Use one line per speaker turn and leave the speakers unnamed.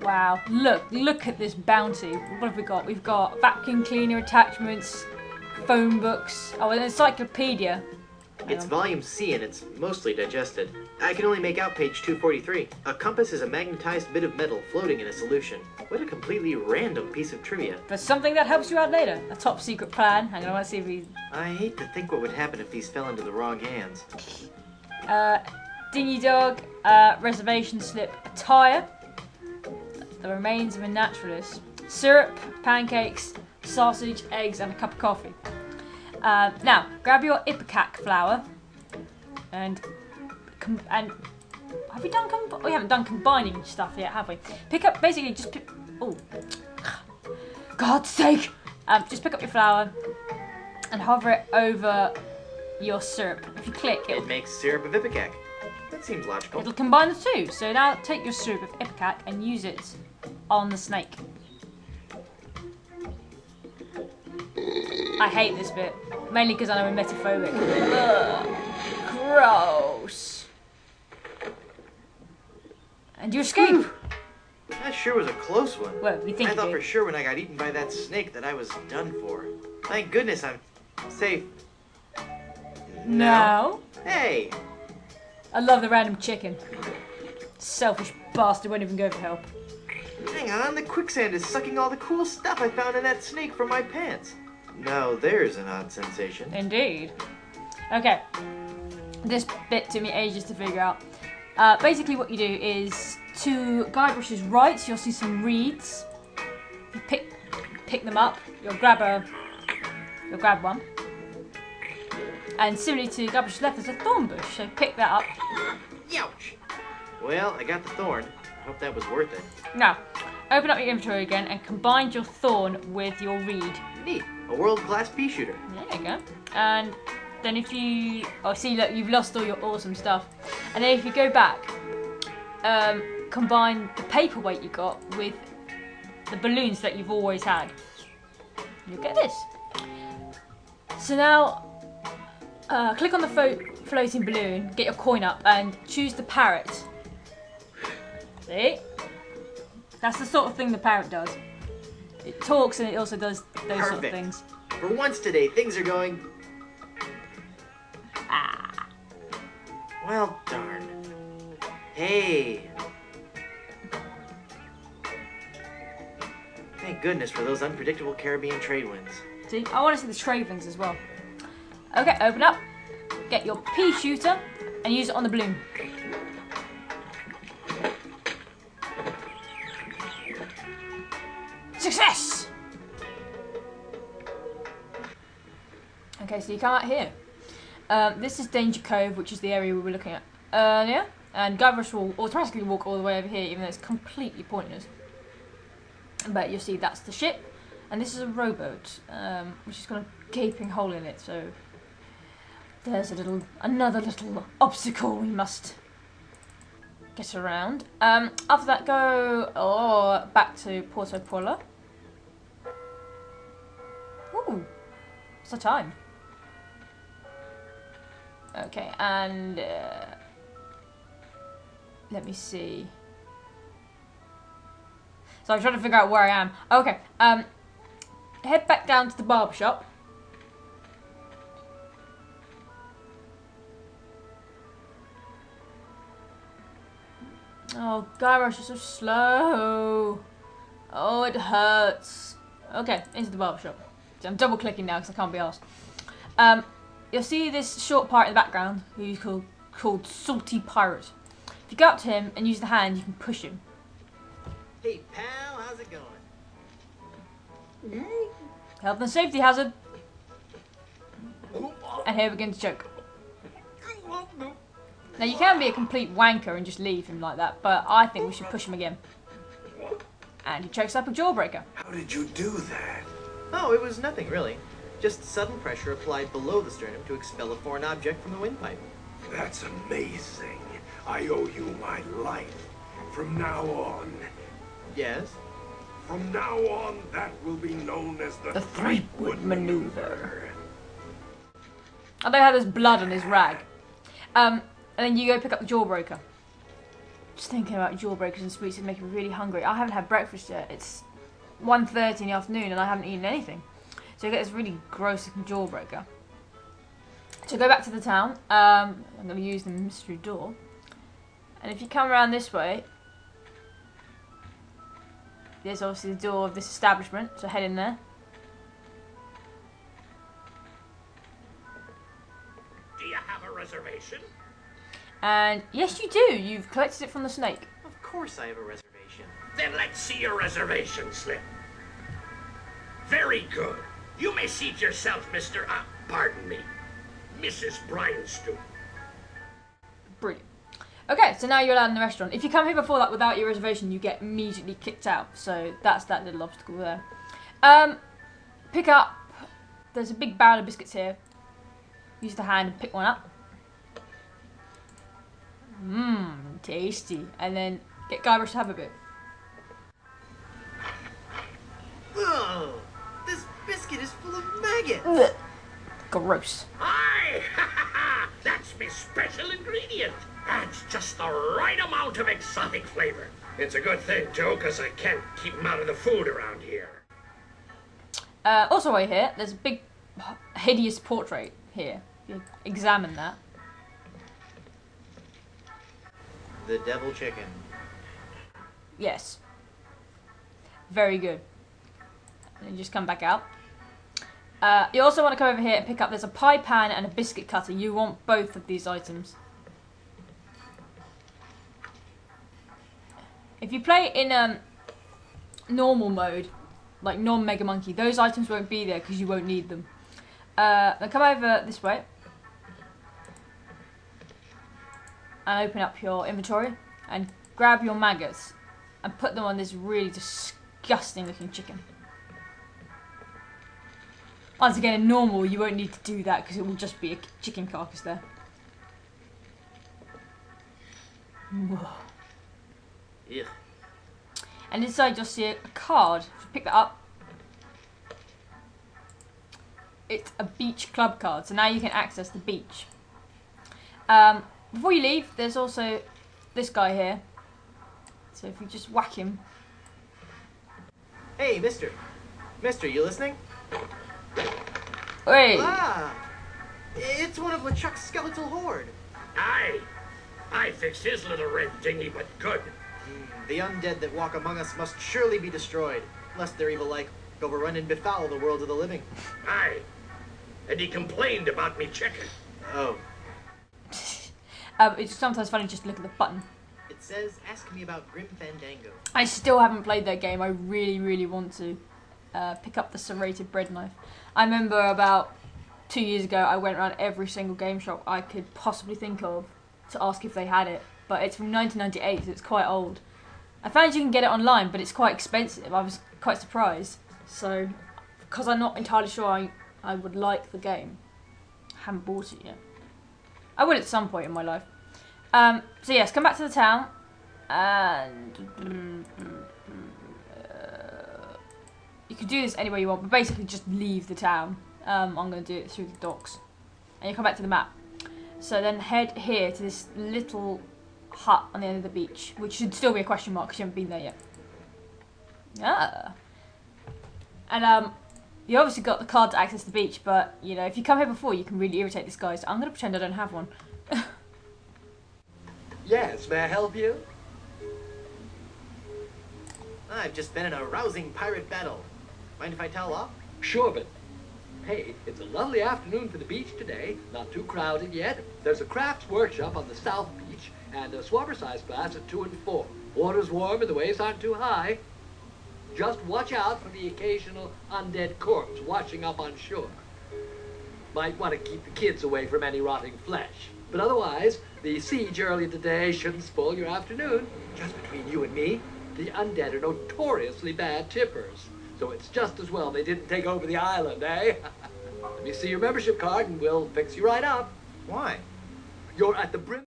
Wow, look at this bounty. What have we got? We've got vacuum cleaner attachments, phone books, oh, an encyclopedia.
It's volume C and it's mostly digested. I can only make out page 243. A compass is a magnetized bit of metal floating in a solution. What a completely random piece of trivia.
But something that helps you out later. A top secret plan. Hang on, I want to see if we...
I hate to think what would happen if these fell into the wrong hands.
Dingy dog, reservation slip, a tire, the remains of a naturalist, syrup, pancakes, sausage, eggs, and a cup of coffee. Now, grab your ipecac flour, and have we done? We haven't done combining stuff yet, have we? Pick up, basically, just pick. Oh, God's sake! Just pick up your flour and hover it over your syrup. If you click,
It makes syrup of ipecac. That seems logical.
it'll combine the two. So now take your syrup of ipecac and use it on the snake. I hate this bit, mainly because I'm emetophobic. Ugh, gross. And you escape.
Whew. That sure was a close one.
Well, we think
I
you
thought
did.
for sure when I got eaten by that snake that I was done for. Thank goodness I'm safe.
No.
Hey!
I love the random chicken. Selfish bastard won't even go for help.
Hang on, the quicksand is sucking all the cool stuff I found in that snake from my pants. Now there's an odd sensation.
Indeed. Okay. This bit took me ages to figure out. Basically what you do is, to Guybrush's right, you'll see some reeds. You pick them up. You'll grab one. And similarly to Guybrush's left, there's a thorn bush, so pick that up.
Youch! Well, I got the thorn. I hope that was worth it.
Now, open up your inventory again and combine your thorn with your reed.
Neat. A world-class pea shooter.
There you go. And then if you... Oh, see, look, you've lost all your awesome stuff. And then if you go back, combine the paperweight you got with the balloons that you've always had. You'll get this. So now, click on the floating balloon, get your coin up, and choose the parrot. See? That's the sort of thing the parrot does. It talks and it also does those sort of
Perfect.
things.
For once today, things are going...
Ah.
Well, darn. Hey. Thank goodness for those unpredictable Caribbean trade winds.
See? I want to see the trade winds as well. Okay, open up. Get your pea shooter and use it on the balloon. Success! Okay, so you come out here. This is Danger Cove, which is the area we were looking at earlier. And Guybrush will automatically walk all the way over here, even though it's completely pointless. But you'll see that's the ship. And this is a rowboat, which has got a gaping hole in it, so there's another little obstacle we must get around. After that, go back to Porto Polo. Ooh, what's the time? Okay, and let me see. So I'm trying to figure out where I am. Okay, head back down to the barber shop. Oh, Guybrush is so slow. Oh, it hurts. Okay, into the barber shop. So I'm double clicking now because I can't be asked. You'll see this short pirate in the background who's called Salty Pirate. If you go up to him and use the hand, you can push him.
Hey, pal, how's it going?
Health and safety hazard. And here begins to choke. Now you can be a complete wanker and just leave him like that, but I think we should push him again. And he chokes up a jawbreaker.
How did you do that?
Oh, it was nothing really. Just sudden pressure applied below the sternum to expel a foreign object from the windpipe.
That's amazing. I owe you my life. From now on.
Yes?
From now on, that will be known as the
Threepwood Maneuver. I know how there's blood on his rag. And then you go pick up the jawbreaker. Just thinking about jawbreakers and sweets is making me really hungry. I haven't had breakfast yet. It's 1:30 in the afternoon and I haven't eaten anything. So you get this really gross looking jawbreaker. So go back to the town. I'm going to use the mystery door. And if you come around this way, there's obviously the door of this establishment. So head in there.
Do you have a reservation?
And yes, you do. You've collected it from the snake.
Of course I have a reservation.
Then let's see your reservation slip. Very good. You may seat yourself, Mr. Pardon me, Mrs. Bryanstone.
Brilliant. Okay, so now you're allowed in the restaurant. If you come here before that without your reservation, you get immediately kicked out. So that's that little obstacle there. Pick up. There's a big barrel of biscuits here. Use the hand and pick one up. Mmm, tasty. And then get Guybrush to have a bit.
Ugh, this biscuit is full of maggots.
Ugh. Gross.
Aye! That's my special ingredient. Adds just the right amount of exotic flavor. It's a good thing, too, because I can't keep them out of the food around here.
Also, right here, there's a big, hideous portrait here. You examine that.
The devil chicken.
Yes. Very good. And you just come back out. You also want to come over here and pick up, there's a pie pan and a biscuit cutter. You want both of these items. If you play in normal mode, like non-Mega Monkey, those items won't be there because you won't need them. Now come over this way. And open up your inventory. And grab your maggots. And put them on this really disgusting looking chicken. Once again, in normal, you won't need to do that because it will just be a chicken carcass there.
Ugh.
And inside you'll see a card. If you pick that up, it's a beach club card. So now you can access the beach. Before you leave, there's also this guy here. So if you just whack him.
Hey, mister. Mister, you listening?
Hey!
Ah! It's one of LeChuck's skeletal horde.
Aye. I fixed his little red dinghy, but good.
The undead that walk among us must surely be destroyed, lest their evil like overrun and befoul the world of the living.
Aye. And he complained about me chicken.
Oh.
It's sometimes funny just to look at the button.
It says, ask me about Grim Fandango.
I still haven't played that game. I really, really want to pick up the serrated bread knife. I remember about 2 years ago, I went around every single game shop I could possibly think of to ask if they had it. But it's from 1998, so it's quite old. I found you can get it online, but it's quite expensive. I was quite surprised. So, because I'm not entirely sure I would like the game, I haven't bought it yet. I will at some point in my life. So yes, come back to the town, and you can do this anywhere you want, but basically just leave the town. I'm going to do it through the docks, and you come back to the map. So then head here to this little hut on the end of the beach, which should still be a question mark because you haven't been there yet. Ah. And you obviously got the card to access the beach, but you know, if you come here before, you can really irritate this guy. So I'm going to pretend I don't have one.
Yes, may I help you?
I've just been in a rousing pirate battle. Mind if I towel off?
Sure, but hey, it's a lovely afternoon for the beach today. Not too crowded yet. There's a crafts workshop on the south beach and a swabber size class at 2 and 4. Water's warm and the waves aren't too high. Just watch out for the occasional undead corpse washing up on shore. Might want to keep the kids away from any rotting flesh. But otherwise, the siege earlier today shouldn't spoil your afternoon. Just between you and me, the undead are notoriously bad tippers. So it's just as well they didn't take over the island, eh? Let me see your membership card and we'll fix you right up.
Why?
You're at the brim.